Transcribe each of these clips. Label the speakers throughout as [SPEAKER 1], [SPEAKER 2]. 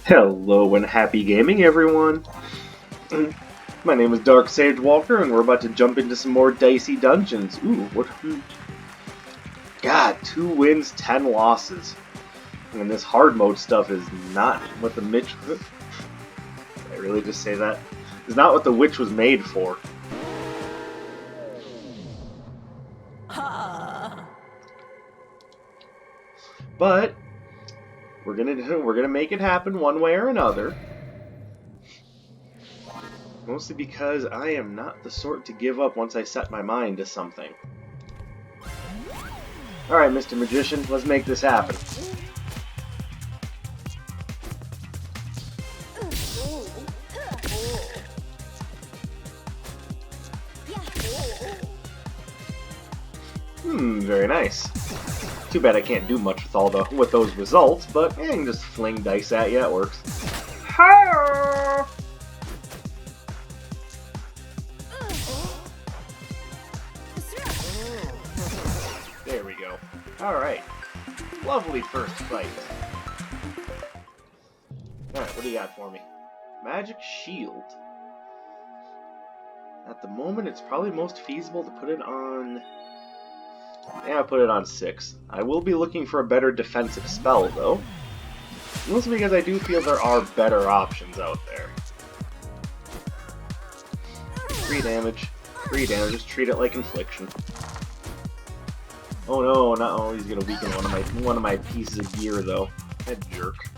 [SPEAKER 1] Hello and happy gaming, everyone! My name is Dark Sage Walker, and we're about to jump into some more Dicey dungeons. Ooh, what? God, 2 wins, 10 losses. And this hard mode stuff is not what the Mitch... Did I really just say that? It's not what the witch was made for. But we're gonna make it happen one way or another. Mostly because I am not the sort to give up once I set my mind to something. Alright, Mr. Magician, let's make this happen. Very nice. Too bad I can't do much with those results, but I can just fling dice at you, it works. Hi-oh! There we go. Alright. Lovely first fight. Alright, what do you got for me? Magic Shield. At the moment, it's probably most feasible to put it on... Yeah, I'll put it on 6. I will be looking for a better defensive spell, though. Mostly because I do feel there are better options out there. 3 damage. 3 damage, just treat it like infliction. Oh no, not oh, he's gonna weaken one of my pieces of gear though. That jerk.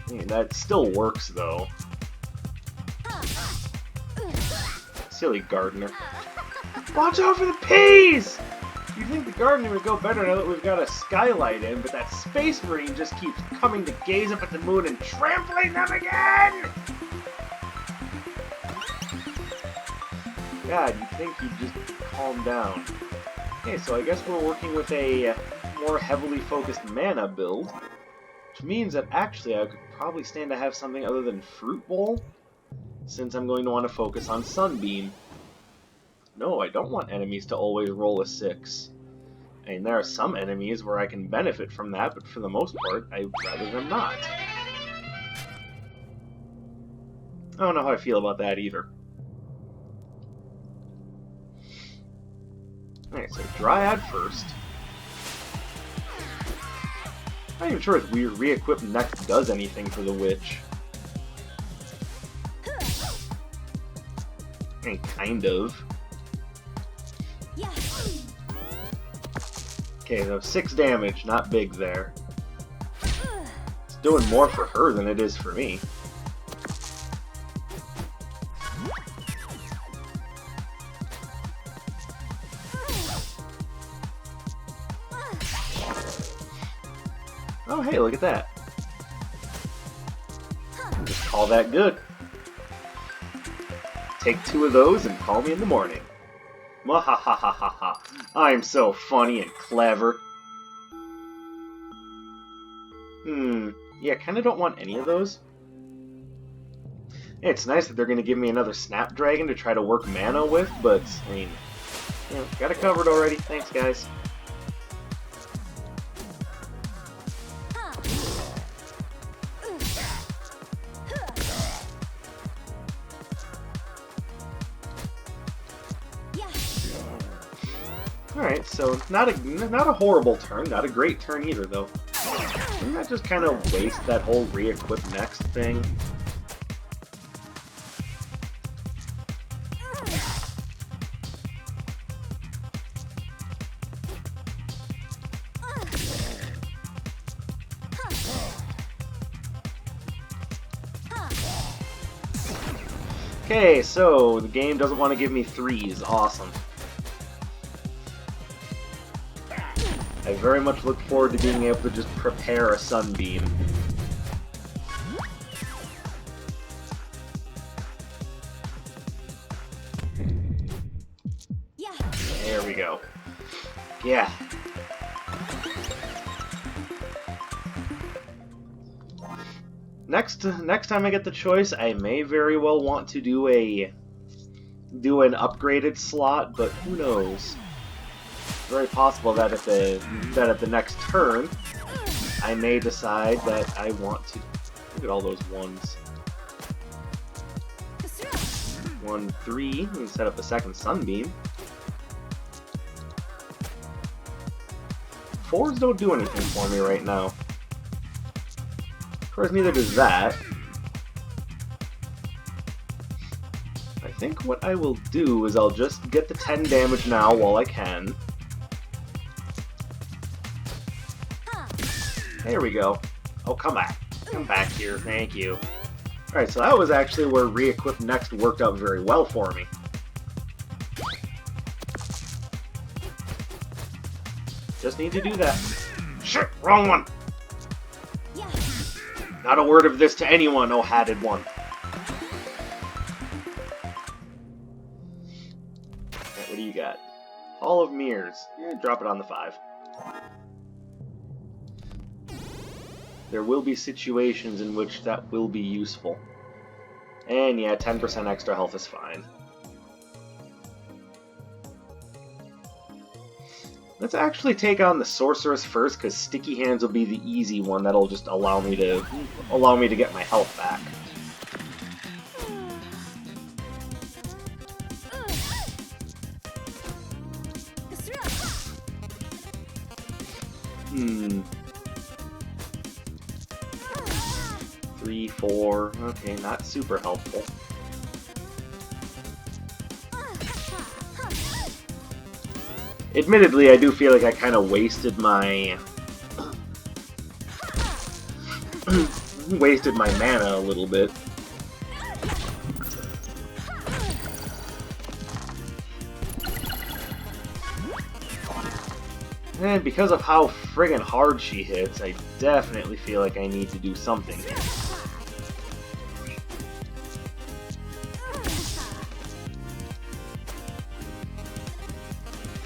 [SPEAKER 1] I mean, that still works though. Silly gardener. Watch out for the peas! You'd think the gardener would go better now that we've got a skylight in, but that space marine just keeps coming to gaze up at the moon and trampling them again! God, you'd think he'd just calm down. Okay, so I guess we're working with a more heavily focused mana build, which means that actually I could probably stand to have something other than Fruit Bowl, since I'm going to want to focus on Sunbeam. No, I don't want enemies to always roll a 6. I mean, there are some enemies where I can benefit from that, but for the most part, I'd rather them not. I don't know how I feel about that either. Alright, so Dryad first. I'm not even sure if re-equip next does anything for the witch. I mean, kind of. Okay, so 6 damage, not big there. It's doing more for her than it is for me. Oh, hey, look at that. Just call that good. Take 2 of those and call me in the morning. Mwahahahaha. I'm so funny and clever. Yeah, kinda don't want any of those. Yeah, it's nice that they're gonna give me another Snapdragon to try to work mana with, but, I mean, you know, got it covered already. Thanks, guys. Alright, so not a horrible turn, not a great turn either, though. Didn't that just kind of waste that whole re-equip next thing? Okay, so the game doesn't want to give me 3s. Awesome. I very much look forward to being able to just prepare a Sunbeam. There we go. Yeah. Next time I get the choice, I may very well want to do an upgraded slot, but who knows? Very possible that at the next turn, I may decide that I want to... Look at all those ones. 1, 3. We can set up a second Sunbeam. 4s don't do anything for me right now. Of course, neither does that. I think what I will do is I'll just get the 10 damage now while I can. There we go. Oh, come back. Come back here. Thank you. Alright, so that was actually where Re-Equip Next worked out very well for me. Just need to do that. Shit! Wrong one! Not a word of this to anyone, oh hatted one. Alright, what do you got? Hall of Mirrors. Yeah, drop it on the 5. There will be situations in which that will be useful. And yeah, 10% extra health is fine. Let's actually take on the Sorceress first, because Sticky Hands will be the easy one that'll just allow me to get my health back. Hmm. 3, 4. Okay, not super helpful. Admittedly, I do feel like I kind of wasted my mana a little bit. And because of how friggin' hard she hits, I definitely feel like I need to do something here.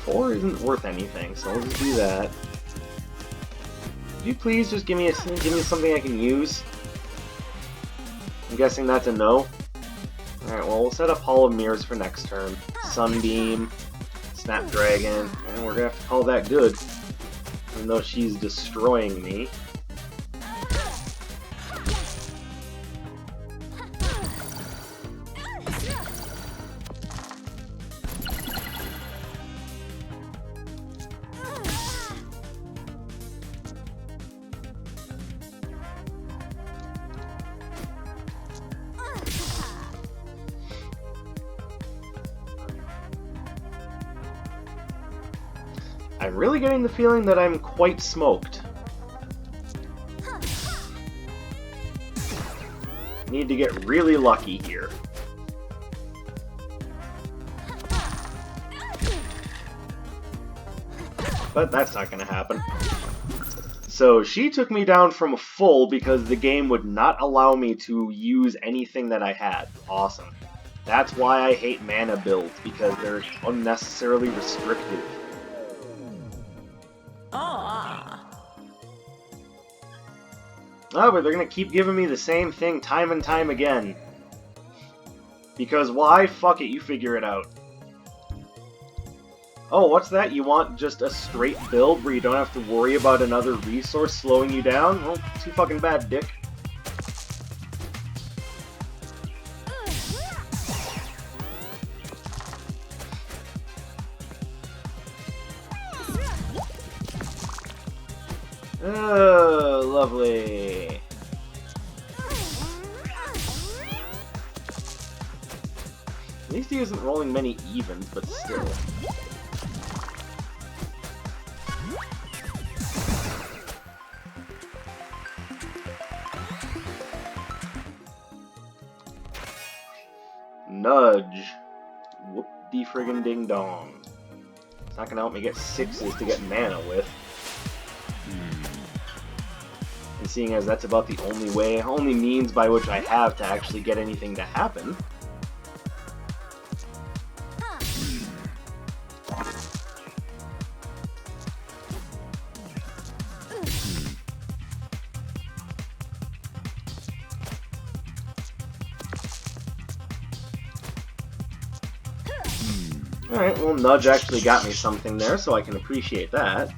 [SPEAKER 1] Four isn't worth anything, so I'll just do that. Could you please just give me something I can use? I'm guessing that's a no. Alright, well, we'll set up Hall of Mirrors for next turn. Sunbeam, Snapdragon, and we're gonna have to call that good. Even though she's destroying me. I'm really getting the feeling that I'm quite smoked. Need to get really lucky here. But that's not going to happen. So she took me down from full because the game would not allow me to use anything that I had. Awesome. That's why I hate mana builds, because they're unnecessarily restrictive. Oh, but they're gonna keep giving me the same thing time and time again. Because why? Fuck it, you figure it out. Oh, what's that? You want just a straight build where you don't have to worry about another resource slowing you down? Well, too fucking bad, dick. Oh, lovely. At least he isn't rolling many evens, but still. Nudge. Whoop-de-friggin' ding-dong. It's not gonna help me get 6s to get mana with. And seeing as that's about the only means by which I have to actually get anything to happen. Alright, well, Nudge actually got me something there, so I can appreciate that.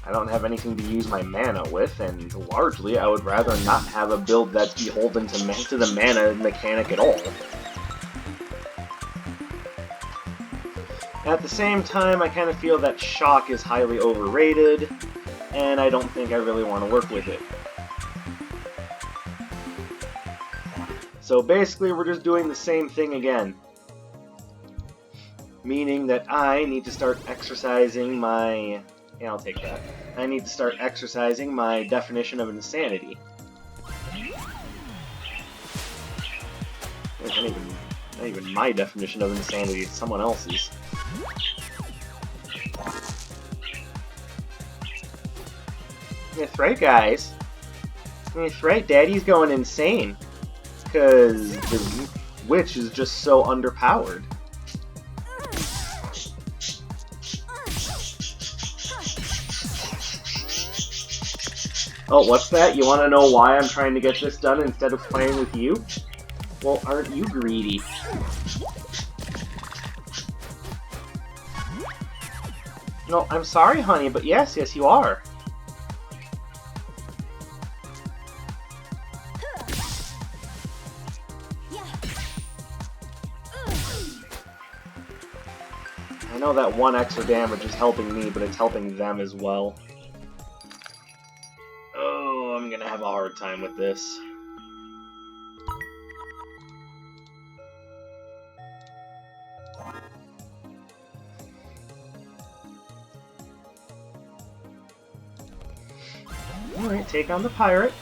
[SPEAKER 1] I don't have anything to use my mana with, and largely I would rather not have a build that's beholden to the mana mechanic at all. At the same time, I kind of feel that Shock is highly overrated, and I don't think I really want to work with it. So basically, we're just doing the same thing again. Meaning that I need to start exercising my... Yeah, I'll take that. I need to start exercising my definition of insanity. It's not even my definition of insanity, it's someone else's. That's right, guys. That's right, Daddy's going insane. Because the witch is just so underpowered. Oh, what's that? You want to know why I'm trying to get this done instead of playing with you? Well, aren't you greedy? No, I'm sorry, honey, but yes, you are. I know that one extra damage is helping me, but it's helping them as well. Oh, I'm gonna have a hard time with this. Alright, take on the pirate.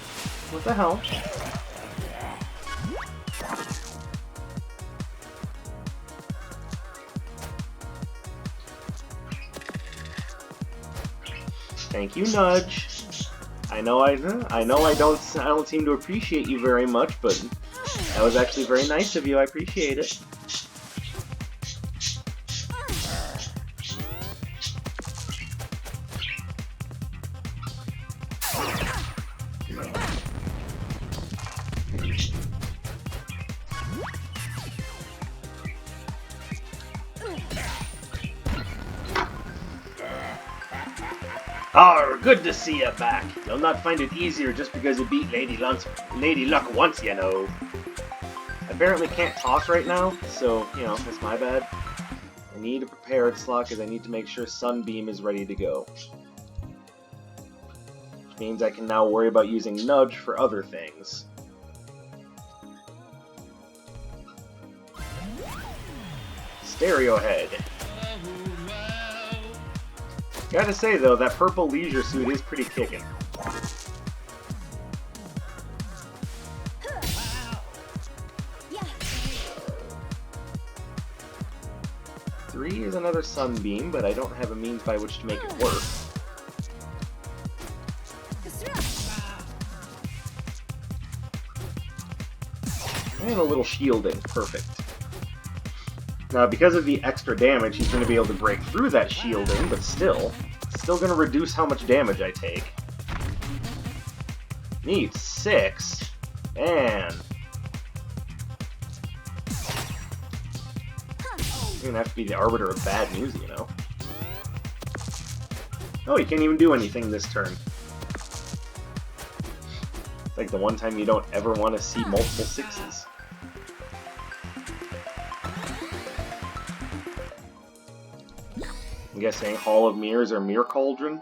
[SPEAKER 1] What the hell? Thank you, Nudge. I know I don't seem to appreciate you very much, but that was actually very nice of you. I appreciate it. Arr, good to see you back. You'll not find it easier just because you beat Lady Luck once, you know. I apparently can't talk right now, so, you know, that's my bad. I need a prepared slot because I need to make sure Sunbeam is ready to go. Which means I can now worry about using Nudge for other things. Stereo Head. Gotta say, though, that purple leisure suit is pretty kickin'. Three is another Sunbeam, but I don't have a means by which to make it work. And a little shielding. Perfect. Now, because of the extra damage, he's going to be able to break through that shielding, but still going to reduce how much damage I take. Need 6. Man. You're going to have to be the arbiter of bad news, you know. Oh, you can't even do anything this turn. It's like the one time you don't ever want to see multiple 6s. I'm guessing Hall of Mirrors or Mirror Cauldron?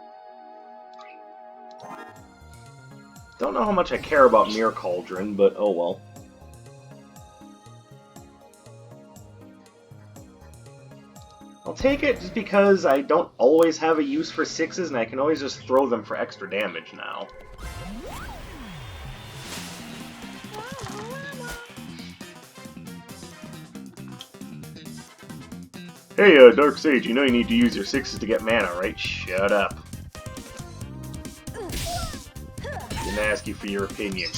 [SPEAKER 1] Don't know how much I care about Mirror Cauldron, but oh well. I'll take it just because I don't always have a use for 6s and I can always just throw them for extra damage now. Hey, Dark Sage, you know you need to use your 6s to get mana, right? Shut up. Didn't ask you for your opinion.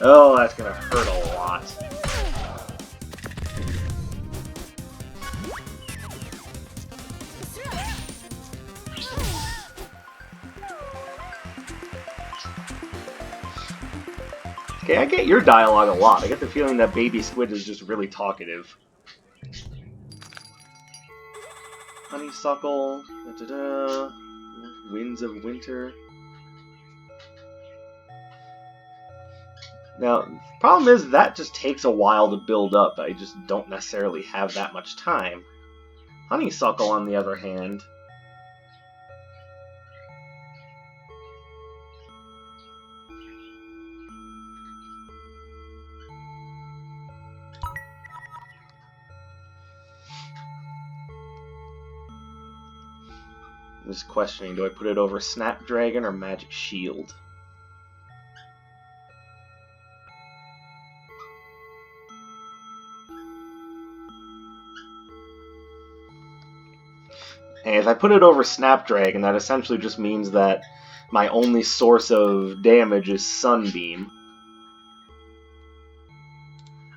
[SPEAKER 1] Oh, that's gonna hurt a lot. Okay, I get your dialogue a lot. I get the feeling that Baby Squid is just really talkative. Honeysuckle. Da-da-da. Winds of Winter. Now, the problem is that just takes a while to build up. I just don't necessarily have that much time. Honeysuckle, on the other hand... I'm just questioning, do I put it over Snapdragon or Magic Shield? And if I put it over Snapdragon, that essentially just means that my only source of damage is Sunbeam.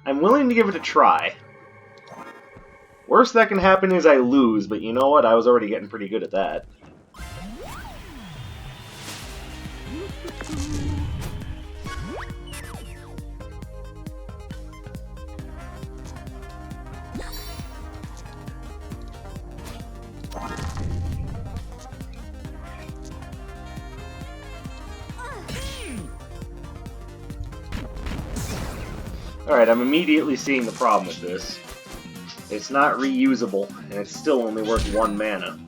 [SPEAKER 1] I'm willing to give it a try. Worst that can happen is I lose, but you know what? I was already getting pretty good at that. Alright, I'm immediately seeing the problem with this. It's not reusable, and it's still only worth 1 mana.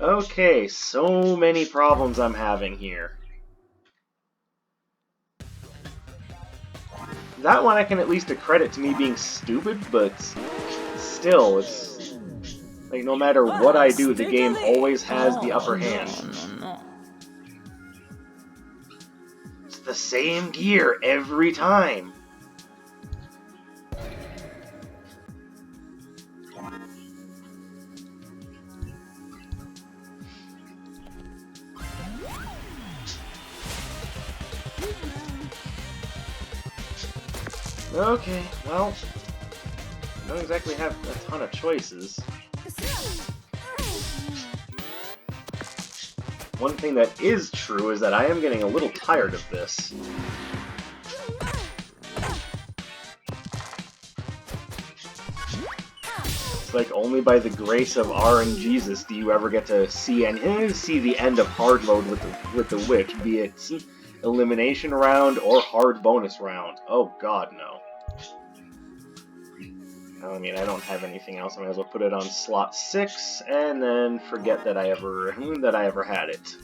[SPEAKER 1] Okay, so many problems I'm having here. That one I can at least accredit to me being stupid, but still, it's like no matter what I do, the game always has the upper hand. It's the same gear every time. Okay, well, I don't exactly have a ton of choices. One thing that is true is that I am getting a little tired of this. It's like only by the grace of R and Jesus do you ever get to see the end of hard mode with the witch, be it elimination round or hard bonus round. Oh god, no. I mean, I don't have anything else. I might as well put it on slot 6 and then forget that I ever had it.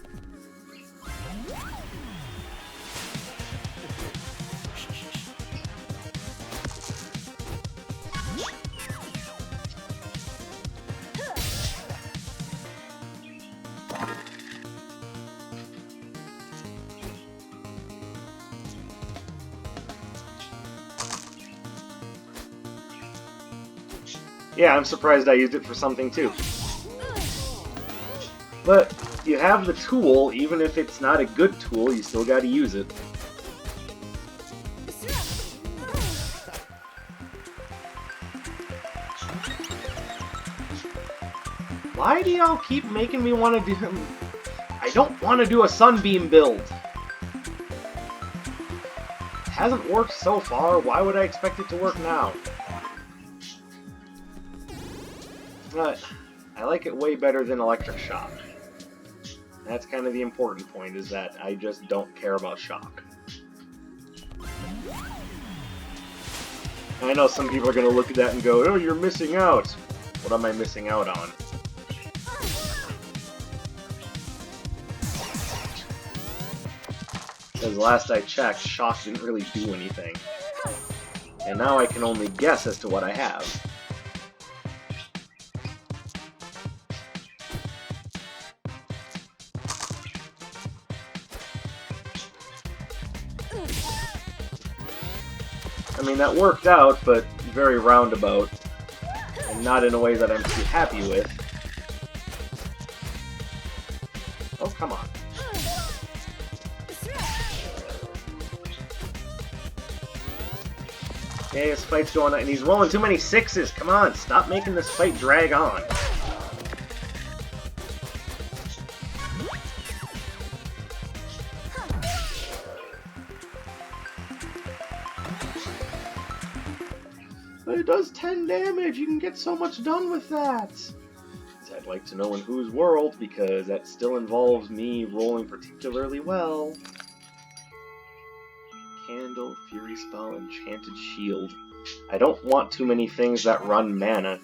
[SPEAKER 1] Yeah, I'm surprised I used it for something too. But you have the tool, even if it's not a good tool, you still gotta use it. Why do y'all keep making me want to do... I don't want to do a Sunbeam build. It hasn't worked so far, why would I expect it to work now? But I like it way better than Electric Shock. That's kind of the important point, is that I just don't care about Shock. I know some people are going to look at that and go, oh, you're missing out. What am I missing out on? Because last I checked, Shock didn't really do anything. And now I can only guess as to what I have. I mean, that worked out, but very roundabout, and not in a way that I'm too happy with. Oh, come on. Okay, this fight's going on, and he's rolling too many sixes. Come on, stop making this fight drag on. But it does 10 damage. You can get so much done with that. I'd like to know in whose world, because that still involves me rolling particularly well. Candle, Fury Spell, Enchanted Shield. I don't want too many things that run mana.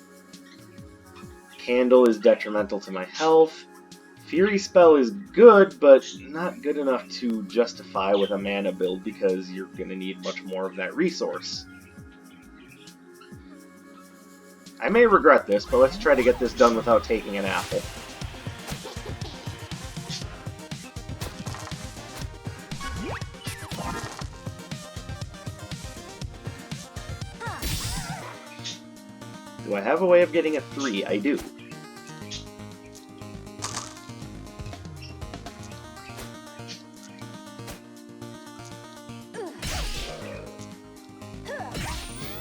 [SPEAKER 1] Candle is detrimental to my health. Fury Spell is good, but not good enough to justify with a mana build because you're going to need much more of that resource. I may regret this, but let's try to get this done without taking an apple. Do I have a way of getting a 3? I do.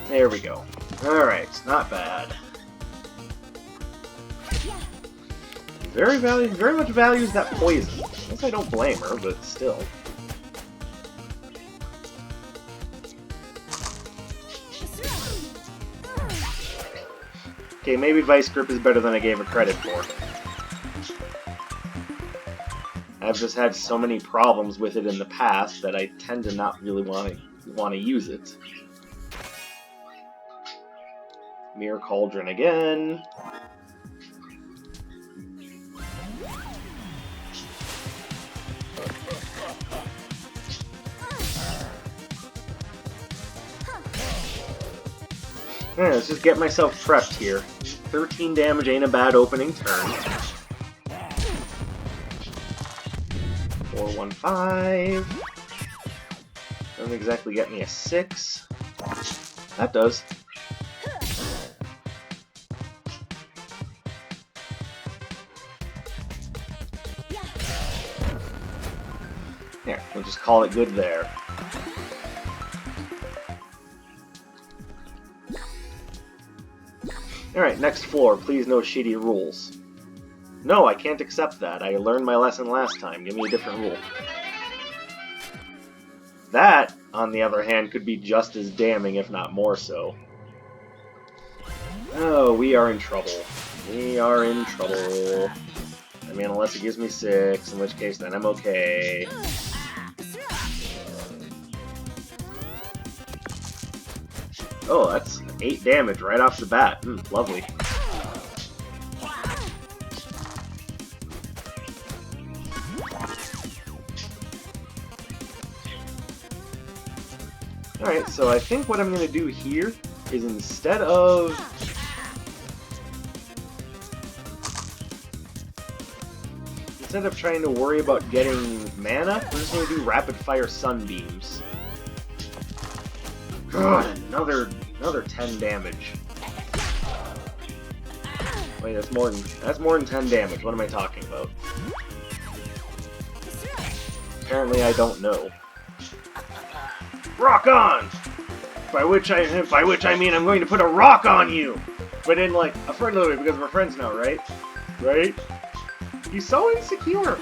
[SPEAKER 1] There we go. Alright, not bad. Very much values that poison. I guess I don't blame her, but still. Okay, maybe Vice Grip is better than I gave her credit for. I've just had so many problems with it in the past that I tend to not really want to use it. Mirror Cauldron again. Alright, let's just get myself prepped here. 13 damage ain't a bad opening turn. 415. Doesn't exactly get me a 6. That does. Here, we'll just call it good there. Alright, next floor. Please no shitty rules. No, I can't accept that. I learned my lesson last time. Give me a different rule. That, on the other hand, could be just as damning, if not more so. Oh, we are in trouble. We are in trouble. I mean, unless it gives me 6, in which case then I'm okay. Oh, that's 8 damage right off the bat. Lovely. Alright, so I think what I'm going to do here is instead of trying to worry about getting mana, we're just going to do rapid fire sunbeams. God, another 10 damage. Wait, that's more than 10 damage. What am I talking about? Apparently I don't know. Rock on! By which I mean I'm going to put a rock on you! But in like a friendly way because we're friends now, right? Right? He's so insecure!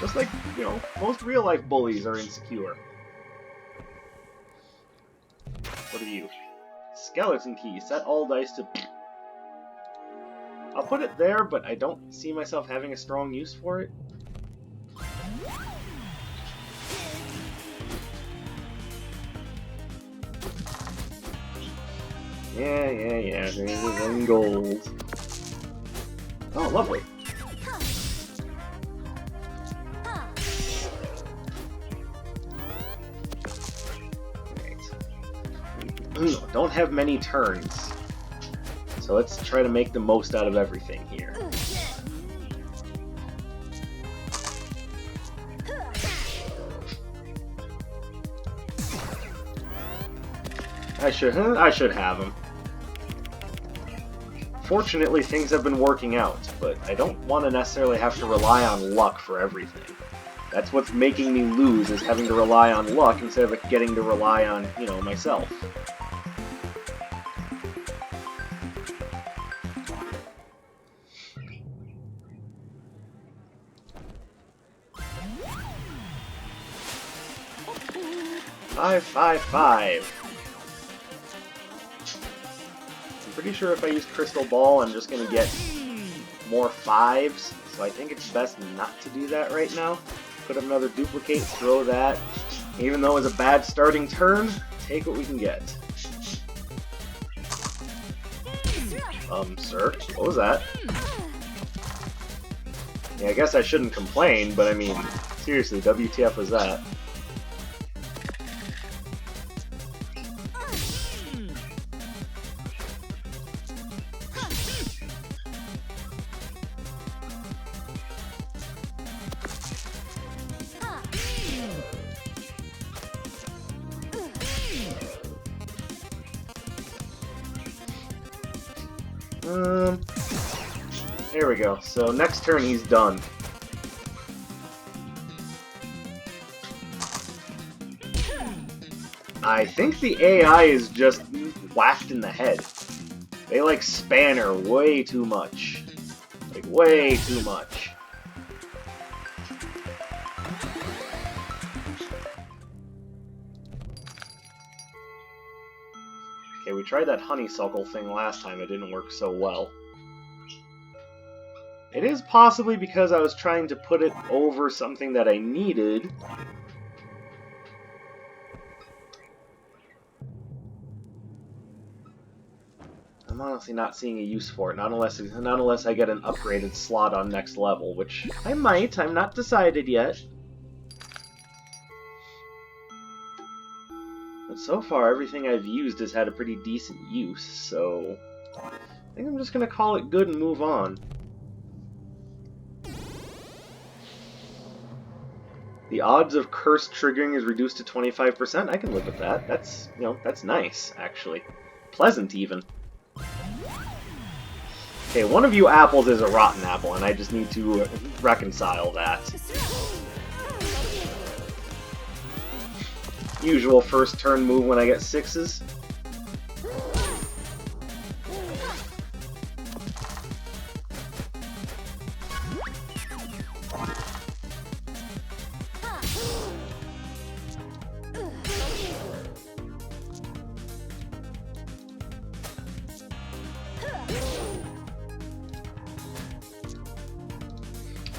[SPEAKER 1] Just like, you know, most real life bullies are insecure. What are you? Skeleton key. Set all dice to... I'll put it there, but I don't see myself having a strong use for it. Yeah. There's one gold. Oh, lovely. Don't have many turns, so let's try to make the most out of everything here. I should have him. Fortunately, things have been working out, but I don't want to necessarily have to rely on luck for everything. That's what's making me lose, is having to rely on luck instead of getting to rely on, you know, myself. 5, 5, 5. I'm pretty sure if I use Crystal Ball, I'm just gonna get more 5s, so I think it's best not to do that right now. Put up another duplicate, throw that. Even though it was a bad starting turn, take what we can get. Sir? What was that? Yeah, I guess I shouldn't complain, but I mean, seriously, WTF was that? There we go. So next turn he's done. I think the AI is just whacked in the head. They like Spanner way too much. Like way too much. Okay, we tried that honeysuckle thing last time. It didn't work so well. It is possibly because I was trying to put it over something that I needed. I'm honestly not seeing a use for it, not unless I get an upgraded slot on next level, which I might. I'm not decided yet. But so far, everything I've used has had a pretty decent use, so I think I'm just going to call it good and move on. The odds of curse triggering is reduced to 25%. I can live with that. That's, you know, that's nice, actually. Pleasant, even. Okay, one of you apples is a rotten apple, and I just need to reconcile that. Usual first turn move when I get 6s.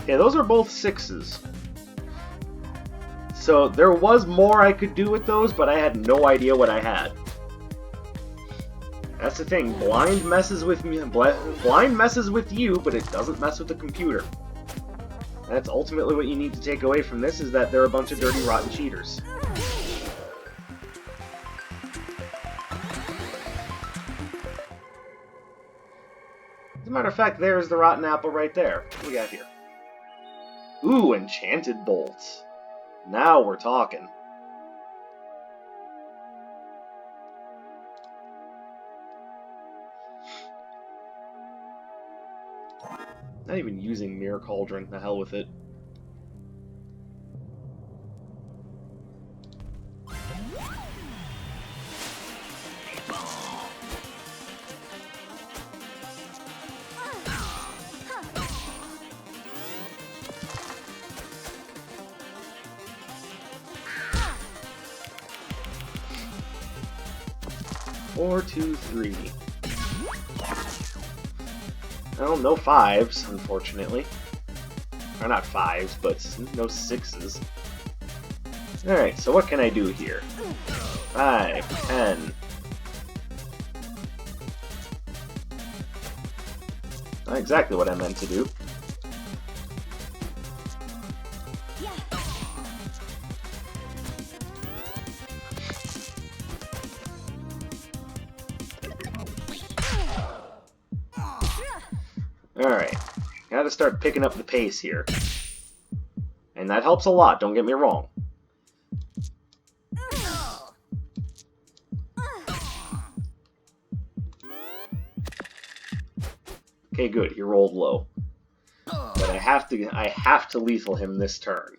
[SPEAKER 1] Yeah, those are both 6s. So there was more I could do with those, but I had no idea what I had. That's the thing. Blind messes with me. Blind messes with you, but it doesn't mess with the computer. That's ultimately what you need to take away from this: is that they're a bunch of dirty, rotten cheaters. As a matter of fact, there's the rotten apple right there. What do we got here? Ooh, enchanted bolts. Now we're talking. Not even using Mirror Cauldron. The hell with it. Four, 2, 3. Well, no 5s, unfortunately. Or not 5s, but no 6s. Alright, so what can I do here? 5, 10. Not exactly what I meant to do. Alright, gotta start picking up the pace here. And that helps a lot, don't get me wrong. Okay, good, he rolled low. But I have to lethal him this turn.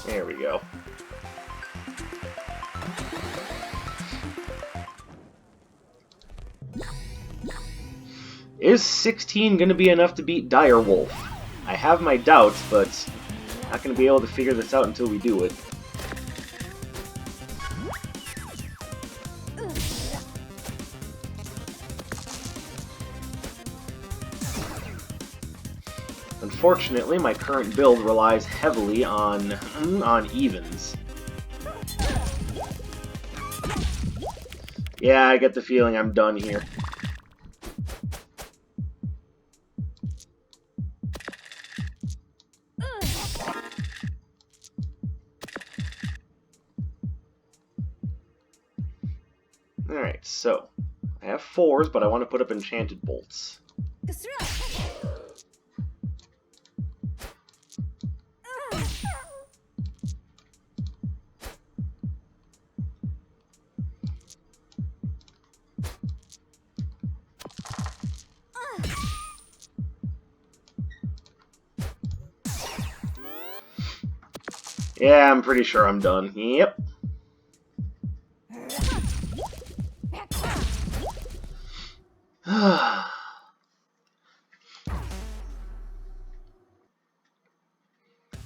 [SPEAKER 1] There we go. Is 16 going to be enough to beat Direwolf? I have my doubts, but Not going to be able to figure this out until we do it. Unfortunately, my current build relies heavily on evens. Yeah, I get the feeling I'm done here. Alright, so I have 4s, but I want to put up enchanted bolts. Yeah, I'm pretty sure I'm done. Yep.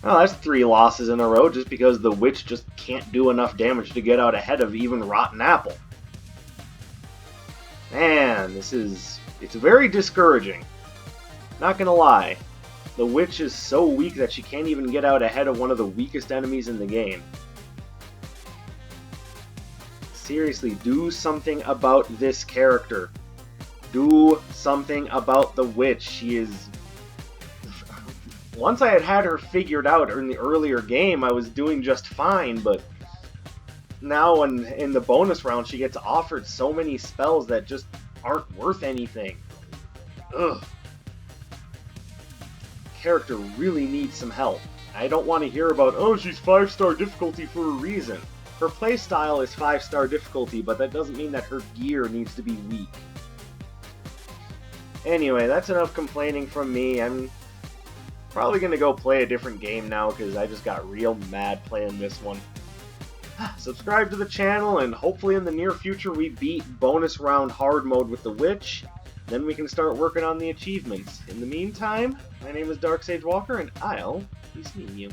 [SPEAKER 1] Well, that's 3 losses in a row just because the witch just can't do enough damage to get out ahead of even Rotten Apple. Man, it's very discouraging. Not gonna lie. The witch is so weak that she can't even get out ahead of one of the weakest enemies in the game. Seriously, do something about this character. Do something about the witch. She is... Once I had her figured out in the earlier game, I was doing just fine, but now in the bonus round, she gets offered so many spells that just aren't worth anything. Ugh. Character really needs some help. I don't want to hear about, oh, she's 5-star difficulty for a reason. Her playstyle is 5-star difficulty, but that doesn't mean that her gear needs to be weak. Anyway, that's enough complaining from me. I'm probably going to go play a different game now because I just got real mad playing this one. Subscribe to the channel, and hopefully in the near future we beat bonus round hard mode with the witch. Then we can start working on the achievements. In the meantime, my name is Dark Sage Walker, and I'll be seeing you.